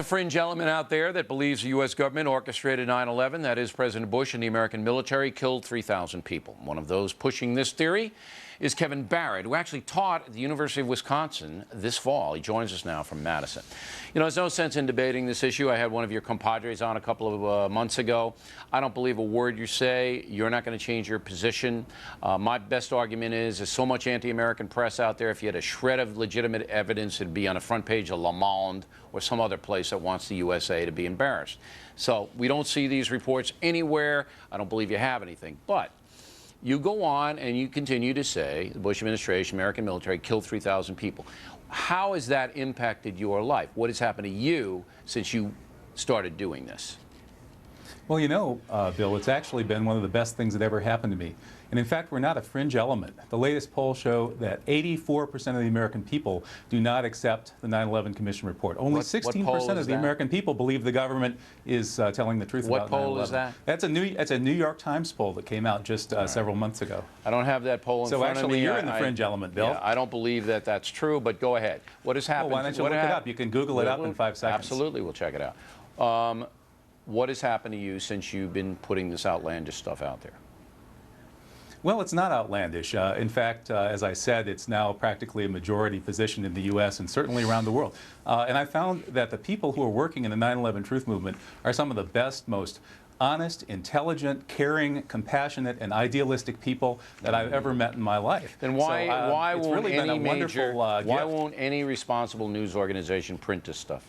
The fringe element out there that believes the U.S. government orchestrated 9/11, that is, President Bush and the American military killed 3,000 people. One of those pushing this theory is Kevin Barrett, who actually taught at the University of Wisconsin this fall. He joins us now from Madison. You know, there's no sense in debating this issue. I had one of your compadres on a couple of months ago. I don't believe a word you say. You're not going to change your position. My best argument is there's so much anti-American press out there. If you had a shred of legitimate evidence, it'd be on the front page of Le Monde or some other place that wants the USA to be embarrassed. So we don't see these reports anywhere. I don't believe you have anything. But you go on and you continue to say the Bush administration, American military, killed 3,000 people. How has that impacted your life? What has happened to you since you started doing this? Well, you know, Bill, it's actually been one of the best things that ever happened to me. And in fact, we're not a fringe element. The latest polls show that 84% of the American people do not accept the 9/11 Commission report. Only 16% of the American people believe the government is telling the truth about 9/11. What poll is that? That's a New York Times poll that came out just several months ago. I don't have that poll in front of me. So actually, you're in the fringe element, Bill. Yeah, I don't believe that that's true, but go ahead. What has happened? Well, why don't you look it up? You can Google it up in 5 seconds. Absolutely, we'll check it out. What has happened to you since you've been putting this outlandish stuff out there? Well, it's not outlandish. In fact, as I said, it's now practically a majority position in the U.S. and certainly around the world. And I found that the people who are working in the 9/11 truth movement are some of the best, most honest, intelligent, caring, compassionate, and idealistic people that I've ever met in my life. Then why won't any responsible news organization print this stuff?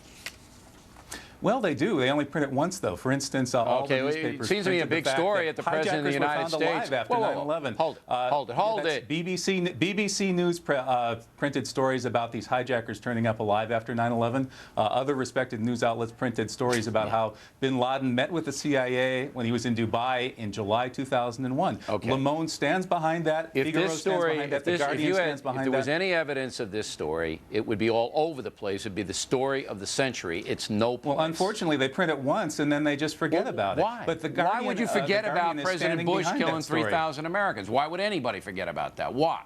Well, they do. They only print it once, though. For instance, all the newspapers. It seems to be a big story at the President of the United States. After 9/11. Hold it. BBC News printed stories about these hijackers turning up alive after 9/11. Other respected news outlets printed stories about how bin Laden met with the CIA when he was in Dubai in July 2001. Okay. Le Monde stands behind that. If Figaro stands behind that. The Guardian stands behind that. If there was any evidence of this story, it would be all over the place. It would be the story of the century. It's no place. Well, unfortunately, they print it once and then they just forget about it. Why? But the Guardian, why would you forget about President Bush killing story. 3,000 Americans? Why would anybody forget about that? Why?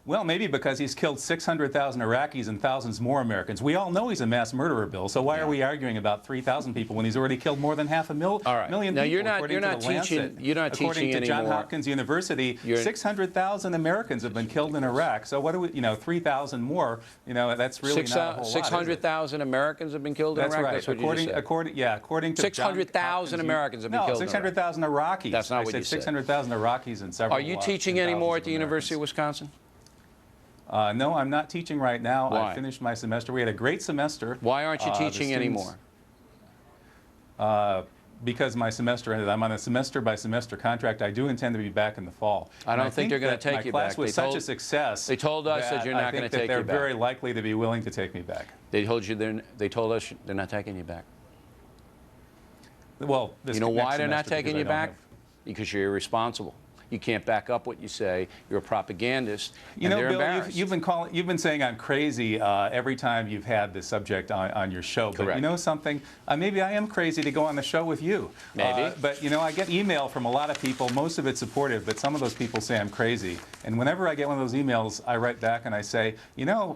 Well, maybe because he's killed 600,000 Iraqis and thousands more Americans. We all know he's a mass murderer, Bill, so why are we arguing about 3,000 people when he's already killed more than half a million people? Now, you're not teaching according to Johns Hopkins University, 600,000 Americans have been killed in Iraq. So what do we, 3,000 more, that's really not a whole lot. 600,000 Americans have been killed in Iraq? That's right. According to 600,000 Americans have been killed in Iraq. 600,000 Iraqis. That's not what you said. 600,000 Iraqis and several. Are you teaching anymore at the University of Wisconsin? No, I'm not teaching right now. Why? I finished my semester. We had a great semester. Why aren't you teaching anymore? Because my semester ended. I'm on a semester-by-semester contract. I do intend to be back in the fall. I don't think they're going to take you back. My class was such a success. They told us that you're not going to take you back. They're very likely to be willing to take me back. They told us they're not taking you back. Well, you know why they're not taking you back? Because you're irresponsible. You can't back up what you say. You're a propagandist. Bill, you've been saying I'm crazy every time you've had this subject on your show. Correct. But you know something? Maybe I am crazy to go on the show with you. Maybe. But I get email from a lot of people. Most of it's supportive, but some of those people say I'm crazy. And whenever I get one of those emails, I write back and I say,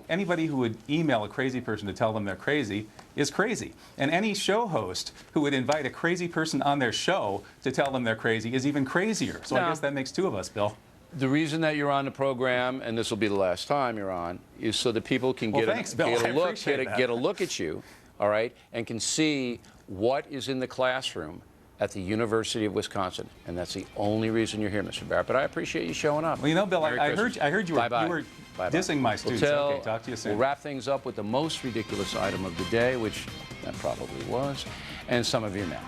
anybody who would email a crazy person to tell them they're crazy is crazy. And any show host who would invite a crazy person on their show to tell them they're crazy is even crazier. So I guess that makes two of us, Bill. The reason that you're on the program, and this will be the last time you're on, is so that people can get a look at you, all right, and can see what is in the classroom at the University of Wisconsin. And that's the only reason you're here, Mr. Barrett. But I appreciate you showing up. Well, Bill, I heard you were dissing my students. Okay, talk to you soon. We'll wrap things up with the most ridiculous item of the day, which that probably was, and some of your mail.